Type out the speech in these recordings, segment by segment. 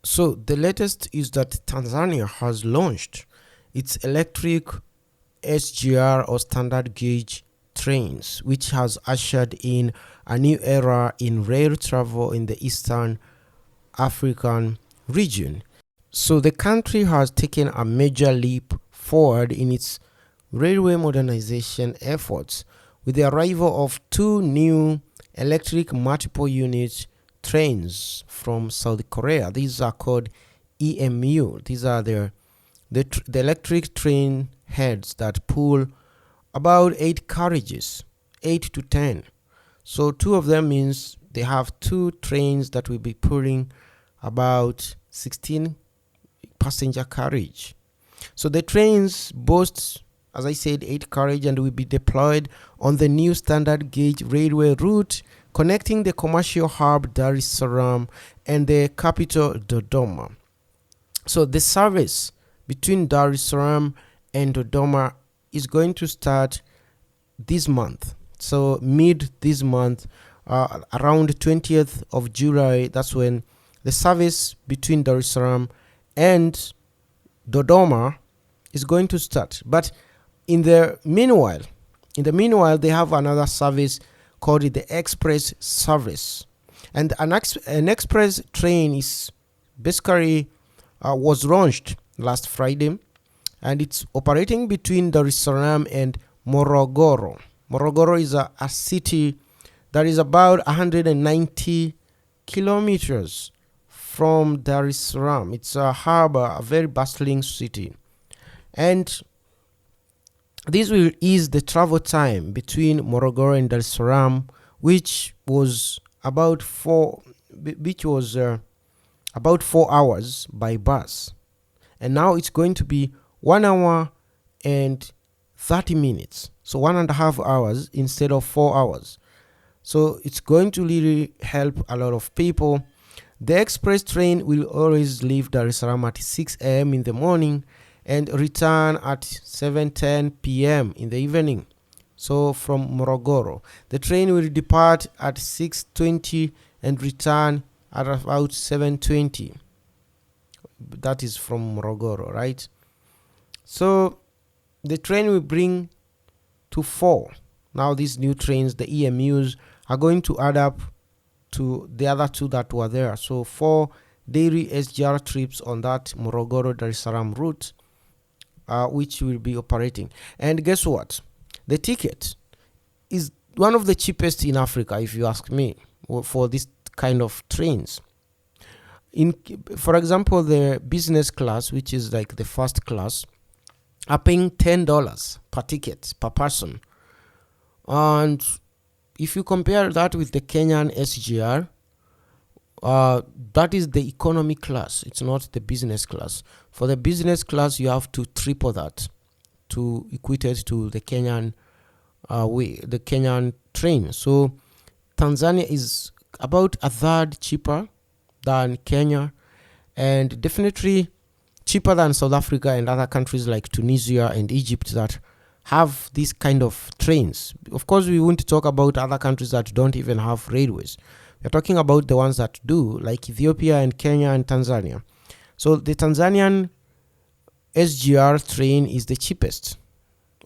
So the latest is that Tanzania has launched its electric SGR or standard gauge trains, which has ushered in a new era in rail travel in the Eastern African region. So the country has taken a major leap forward in its railway modernization efforts with the arrival of two new electric multiple unit trains from South Korea. These are called EMU. These are the electric train heads that pull about 8 carriages, 8 to 10. So two of them means they have two trains that will be pulling about 16 passenger carriage. So the trains boast, as I said, 8 carriage and will be deployed on the new standard gauge railway route connecting the commercial hub Dar es Salaam and the capital Dodoma. So the service between Dar es Salaam and Dodoma is going to start this month. So mid this month, around the 20th of July, that's when the service between Dar es Salaam and Dodoma is going to start. But in the meanwhile, they have another service called the express service, and an express train is basically was launched last Friday, and it's operating between Dar es Salaam and Morogoro. Morogoro is a city that is about 190 kilometers from Dar es Salaam. It's a harbor, a very bustling city, and this will ease the travel time between Morogoro and Dar es Salaam, which was about 4 hours by bus, and now it's going to be 1 hour and 30 minutes, so 1.5 hours instead of 4 hours. So it's going to really help a lot of people. The express train will always leave Dar es Salaam at 6 a.m. in the morning and return at 7:10 p.m. in the evening. So from Morogoro, the train will depart at 6:20 and return at about 7:20. That is from Morogoro, right? So the train will bring to 4. Now these new trains, the EMUs, are going to add up to the other 2 that were there. So 4 daily SGR trips on that Morogoro Dar es Salaam route, which will be operating. And guess what? The ticket is one of the cheapest in Africa, if you ask me, for this kind of trains. For example, the business class, which is like the first class, are paying $10 per ticket per person. And if you compare that with the Kenyan SGR, that is the economy class. It's not the business class. For the business class, you have to triple that to equate it to the Kenyan the Kenyan train. So Tanzania is about a third cheaper than Kenya, and definitely cheaper than South Africa and other countries like Tunisia and Egypt that have these kind of trains. Of course, we won't talk about other countries that don't even have railways. We're talking about the ones that do, like Ethiopia and Kenya and Tanzania. So the Tanzanian SGR train is the cheapest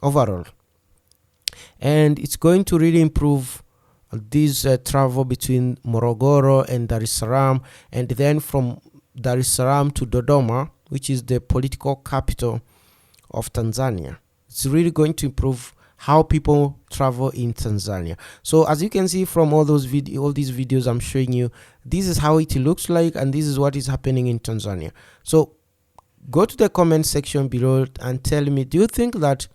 overall, and it's going to really improve this travel between Morogoro and Dar es Salaam, and then from Dar es Salaam to Dodoma, which is the political capital of Tanzania. It's really going to improve how people travel in Tanzania. So as you can see from all these videos I'm showing you, this is how it looks like, and this is what is happening in Tanzania. So go to the comment section below and tell me, do you think that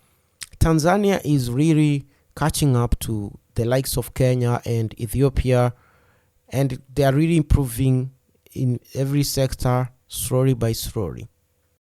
Tanzania is really catching up to the likes of Kenya and Ethiopia, and they are really improving in every sector slowly by slowly?